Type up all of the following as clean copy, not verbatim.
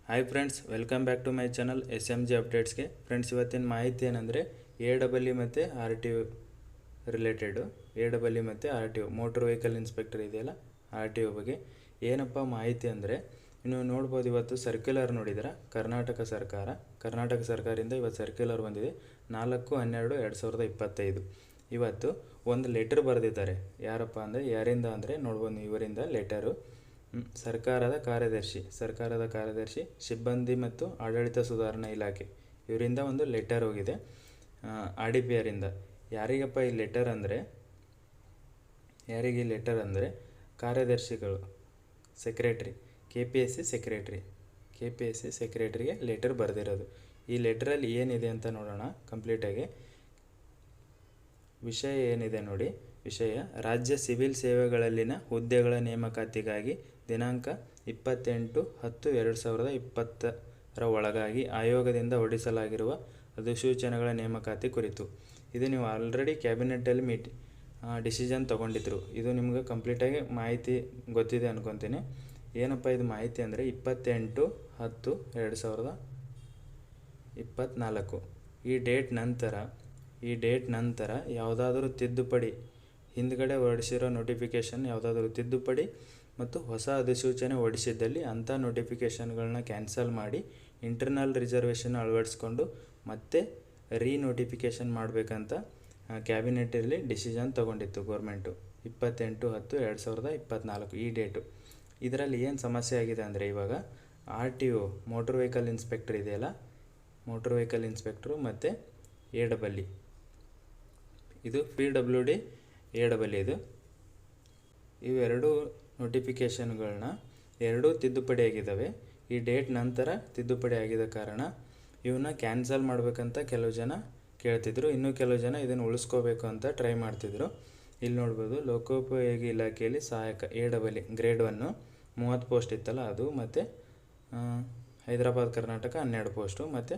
Hi friends, welcome back to my channel SMG ಅಪ್ಡೇಟ್ಸ್ಗೆ. Friends, ಇವತ್ತಿನ ಮಾಹಿತಿ ಏನಂದರೆ AEE ಮತ್ತು RTO ರಿಲೇಟೆಡು. AEE ಮತ್ತು RTO ಮೋಟ್ರ್ ವೆಹಿಕಲ್ ಇನ್ಸ್ಪೆಕ್ಟರ್ ಇದೆಯಲ್ಲ, RTO ಬಗ್ಗೆ ಏನಪ್ಪ ಮಾಹಿತಿ ಅಂದರೆ, ನೀವು ನೋಡ್ಬೋದು ಇವತ್ತು ಸರ್ಕ್ಯುಲರ್ ನೋಡಿದ್ರೆ ಕರ್ನಾಟಕ ಸರ್ಕಾರದಿಂದ ಇವತ್ತು ಸರ್ಕ್ಯುಲರ್ ಬಂದಿದೆ 4/12/2025. ಇವತ್ತು ಒಂದು ಲೆಟರ್ ಬರೆದಿದ್ದಾರೆ. ಯಾರಪ್ಪ ಅಂದರೆ ಯಾರಿಂದ ಅಂದರೆ ನೋಡ್ಬೋದು, ಇವರಿಂದ ಲೆಟರು ಸರ್ಕಾರದ ಕಾರ್ಯದರ್ಶಿ ಸಿಬ್ಬಂದಿ ಮತ್ತು ಆಡಳಿತ ಸುಧಾರಣಾ ಇಲಾಖೆ ಇವರಿಂದ ಒಂದು ಲೆಟರ್ ಹೋಗಿದೆ RDPRಯಿಂದ. ಯಾರಿಗಪ್ಪ ಈ ಲೆಟರ್ ಅಂದರೆ, ಕಾರ್ಯದರ್ಶಿಗಳು, ಸೆಕ್ರೆಟ್ರಿ, KPSC ಸೆಕ್ರೆಟ್ರಿಗೆ ಲೆಟರ್ ಬರೆದಿರೋದು. ಈ ಲೆಟರಲ್ಲಿ ಏನಿದೆ ಅಂತ ನೋಡೋಣ ಕಂಪ್ಲೀಟಾಗಿ. ವಿಷಯ ಏನಿದೆ ನೋಡಿ. ವಿಷಯ: ರಾಜ್ಯ ಸಿವಿಲ್ ಸೇವೆಗಳಲ್ಲಿನ ಹುದ್ದೆಗಳ ನೇಮಕಾತಿಗಾಗಿ ದಿನಾಂಕ 28/10/2020 ಒಳಗಾಗಿ ಆಯೋಗದಿಂದ ಹೊರಡಿಸಲಾಗಿರುವ ಅಧಿಸೂಚನೆಗಳ ನೇಮಕಾತಿ ಕುರಿತು. ಇದು ನೀವು ಆಲ್ರೆಡಿ ಕ್ಯಾಬಿನೆಟ್ಟಲ್ಲಿ ಡಿಸಿಷನ್ ತೊಗೊಂಡಿದ್ರು. ಇದು ನಿಮ್ಗೆ ಕಂಪ್ಲೀಟಾಗಿ ಮಾಹಿತಿ ಗೊತ್ತಿದೆ ಅನ್ಕೊತೀನಿ. ಏನಪ್ಪ ಇದು ಮಾಹಿತಿ ಅಂದರೆ 28/10/2024 ಈ ಡೇಟ್ ನಂತರ ಯಾವುದಾದ್ರೂ ತಿದ್ದುಪಡಿ, ಹಿಂದ್ಗಡೆ ಹೊರಡಿಸಿರೋ ನೋಟಿಫಿಕೇಷನ್ ಯಾವುದಾದ್ರೂ ತಿದ್ದುಪಡಿ ಮತ್ತು ಹೊಸ ಅಧಿಸೂಚನೆ ಹೊರಡಿಸಿದ್ದಲ್ಲಿ ಅಂಥ ನೋಟಿಫಿಕೇಷನ್ಗಳನ್ನ ಕ್ಯಾನ್ಸಲ್ ಮಾಡಿ ಇಂಟರ್ನಲ್ ರಿಸರ್ವೇಷನ್ ಅಳವಡಿಸ್ಕೊಂಡು ಮತ್ತೆ ನೋಟಿಫಿಕೇಷನ್ ಮಾಡಬೇಕಂತ ಕ್ಯಾಬಿನೆಟ್ಟಲ್ಲಿ ಡಿಸಿಷನ್ ತೊಗೊಂಡಿತ್ತು ಗೌರ್ಮೆಂಟು 28/10/2024 ಈ ಡೇಟು. ಇದರಲ್ಲಿ ಏನು ಸಮಸ್ಯೆ ಆಗಿದೆ ಅಂದರೆ, ಇವಾಗ RTO ಮೋಟ್ರ್ ವೆಹಿಕಲ್ ಇನ್ಸ್ಪೆಕ್ಟರ್ ಇದೆಯಲ್ಲ, ಮೋಟ್ರ್ ವೆಹಿಕಲ್ ಇನ್ಸ್ಪೆಕ್ಟ್ರು ಮತ್ತು AEE, ಇದು PWD AEE, ಇವೆರಡೂ ನೋಟಿಫಿಕೇಷನ್ಗಳನ್ನ ಎರಡೂ ತಿದ್ದುಪಡಿ ಆಗಿದ್ದಾವೆ. ಈ ಡೇಟ್ ನಂತರ ತಿದ್ದುಪಡಿ ಆಗಿದ ಕಾರಣ ಇವನ್ನ ಕ್ಯಾನ್ಸಲ್ ಮಾಡಬೇಕಂತ ಕೆಲವು ಜನ ಕೇಳ್ತಿದ್ರು. ಇನ್ನೂ ಕೆಲವು ಜನ ಇದನ್ನು ಉಳಿಸ್ಕೋಬೇಕು ಅಂತ ಟ್ರೈ ಮಾಡ್ತಿದ್ರು. ಇಲ್ಲಿ ನೋಡ್ಬೋದು, ಲೋಕೋಪಯೋಗಿ ಇಲಾಖೆಯಲ್ಲಿ ಸಹಾಯಕ AEE ಗ್ರೇಡ್ 1 30 ಪೋಸ್ಟ್ ಇತ್ತಲ್ಲ ಅದು, ಮತ್ತು ಹೈದರಾಬಾದ್ ಕರ್ನಾಟಕ 12 ಪೋಸ್ಟು, ಮತ್ತು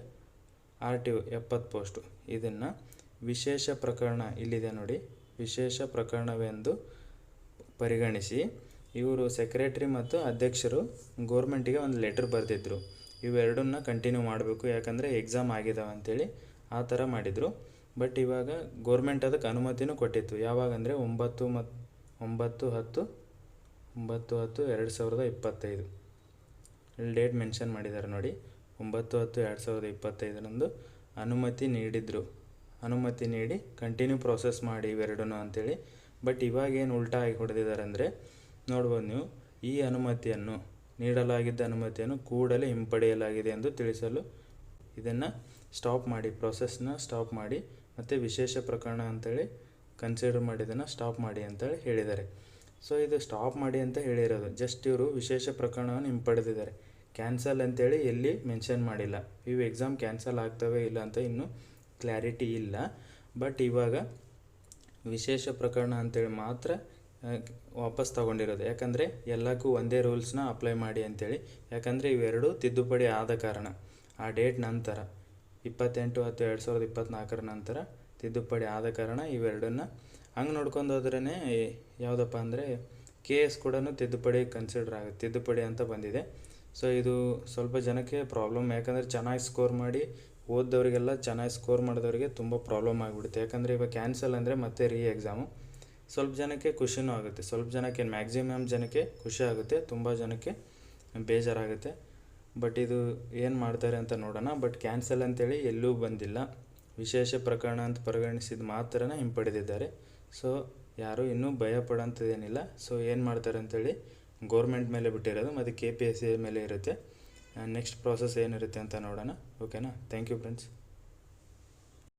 RTO 70 ಪೋಸ್ಟು. ಇದನ್ನು ವಿಶೇಷ ಪ್ರಕರಣ ಇಲ್ಲಿದೆ ನೋಡಿ, ವಿಶೇಷ ಪ್ರಕರಣವೆಂದು ಪರಿಗಣಿಸಿ ಇವರು ಸೆಕ್ರೆಟ್ರಿ ಮತ್ತು ಅಧ್ಯಕ್ಷರು ಗೋರ್ಮೆಂಟಿಗೆ ಒಂದು ಲೆಟರ್ ಬರೆದಿದ್ರು. ಇವೆರಡನ್ನ ಕಂಟಿನ್ಯೂ ಮಾಡಬೇಕು, ಯಾಕಂದರೆ ಎಕ್ಸಾಮ್ ಆಗಿದ್ದಾವೆ ಅಂಥೇಳಿ ಆ ಥರ ಮಾಡಿದರು. ಬಟ್ ಇವಾಗ ಗೋರ್ಮೆಂಟ್ ಅದಕ್ಕೆ ಅನುಮತಿನೂ ಕೊಟ್ಟಿತ್ತು. ಯಾವಾಗಂದರೆ 9/10/2025 ಇಲ್ಲಿ ಡೇಟ್ ಮೆನ್ಷನ್ ಮಾಡಿದ್ದಾರೆ ನೋಡಿ. 9/10/2025 ಅನುಮತಿ ನೀಡಿ ಕಂಟಿನ್ಯೂ ಪ್ರೋಸೆಸ್ ಮಾಡಿ ಇವೆರಡೂ ಅಂತೇಳಿ. ಬಟ್ ಇವಾಗೇನು ಉಲ್ಟಾ ಆಗಿ ಹೊಡೆದಿದ್ದಾರೆ ಅಂದರೆ ನೋಡ್ಬೋದು ನೀವು, ಈ ನೀಡಲಾಗಿದ್ದ ಅನುಮತಿಯನ್ನು ಕೂಡಲೇ ಹಿಂಪಡೆಯಲಾಗಿದೆ ಎಂದು ತಿಳಿಸಲು ಇದನ್ನು ಪ್ರೋಸೆಸ್ನ ಸ್ಟಾಪ್ ಮಾಡಿ ಮತ್ತು ವಿಶೇಷ ಪ್ರಕರಣ ಅಂತೇಳಿ ಕನ್ಸಿಡರ್ ಮಾಡಿದ್ದನ್ನು ಸ್ಟಾಪ್ ಮಾಡಿ ಅಂತೇಳಿ ಹೇಳಿದ್ದಾರೆ. ಸೊ ಇದು ಸ್ಟಾಪ್ ಮಾಡಿ ಅಂತ ಹೇಳಿರೋದು, ಜಸ್ಟ್ ಇವರು ವಿಶೇಷ ಪ್ರಕರಣವನ್ನು ಹಿಂಪಡೆದಿದ್ದಾರೆ. ಕ್ಯಾನ್ಸಲ್ ಅಂತೇಳಿ ಎಲ್ಲಿ ಮೆನ್ಷನ್ ಮಾಡಿಲ್ಲ. ಇವು ಎಕ್ಸಾಮ್ ಕ್ಯಾನ್ಸಲ್ ಆಗ್ತವೆ ಇಲ್ಲ ಅಂತ ಇನ್ನೂ ಕ್ಲಾರಿಟಿ ಇಲ್ಲ. ಬಟ್ ಇವಾಗ ವಿಶೇಷ ಪ್ರಕರಣ ಅಂತೇಳಿ ಮಾತ್ರ ವಾಪಸ್ ತಗೊಂಡಿರೋದು. ಯಾಕಂದರೆ ಎಲ್ಲಕ್ಕೂ ಒಂದೇ ರೂಲ್ಸ್ನ ಅಪ್ಲೈ ಮಾಡಿ ಅಂತೇಳಿ. ಯಾಕಂದರೆ ಇವೆರಡೂ ತಿದ್ದುಪಡಿ ಆದ ಕಾರಣ ಆ ಡೇಟ್ ನಂತರ 28/10/2024 ನಂತರ ತಿದ್ದುಪಡಿ ಆದ ಕಾರಣ ಇವೆರಡನ್ನ ಹಂಗೆ ನೋಡ್ಕೊಂಡು ಹೋದ್ರೇ ಯಾವುದಪ್ಪ ಅಂದರೆ KS ಕೂಡ ತಿದ್ದುಪಡಿ ಅಂತ ಬಂದಿದೆ. ಸೊ ಇದು ಸ್ವಲ್ಪ ಜನಕ್ಕೆ ಪ್ರಾಬ್ಲಮ್. ಯಾಕಂದರೆ ಚೆನ್ನಾಗಿ ಸ್ಕೋರ್ ಮಾಡಿ ಓದ್ದವರಿಗೆಲ್ಲ, ಚೆನ್ನಾಗಿ ಸ್ಕೋರ್ ಮಾಡಿದವರಿಗೆ ತುಂಬ ಪ್ರಾಬ್ಲಮ್ ಆಗಿಬಿಡುತ್ತೆ. ಯಾಕಂದರೆ ಇವಾಗ ಕ್ಯಾನ್ಸಲ್ ಅಂದರೆ ಮತ್ತೆ ಎಕ್ಸಾಮು. ಸ್ವಲ್ಪ ಜನಕ್ಕೆ ಖುಷಿನೂ ಆಗುತ್ತೆ, ಮ್ಯಾಕ್ಸಿಮಮ್ ಜನಕ್ಕೆ ಖುಷಿ ಆಗುತ್ತೆ, ತುಂಬ ಜನಕ್ಕೆ ಬೇಜಾರಾಗುತ್ತೆ. ಬಟ್ ಇದು ಏನು ಮಾಡ್ತಾರೆ ಅಂತ ನೋಡೋಣ. ಬಟ್ ಕ್ಯಾನ್ಸಲ್ ಅಂತೇಳಿ ಎಲ್ಲೂ ಬಂದಿಲ್ಲ, ವಿಶೇಷ ಪ್ರಕರಣ ಅಂತ ಪರಿಗಣಿಸಿದ ಮಾತ್ರ ಹಿಂಪಡೆದಿದ್ದಾರೆ. ಸೊ ಯಾರೂ ಇನ್ನೂ ಭಯ ಪಡೋಂಥದ್ದೇನಿಲ್ಲ. ಸೊ ಏನು ಮಾಡ್ತಾರೆ ಅಂತೇಳಿ ಗೋರ್ಮೆಂಟ್ ಮೇಲೆ ಬಿಟ್ಟಿರೋದು, ಮತ್ತು KPSC ಮೇಲೆ ಇರುತ್ತೆ. ನೆಕ್ಸ್ಟ್ ಪ್ರೋಸೆಸ್ ಏನಿರುತ್ತೆ ಅಂತ ನೋಡೋಣ. ಓಕೆನಾ? Thank you friends.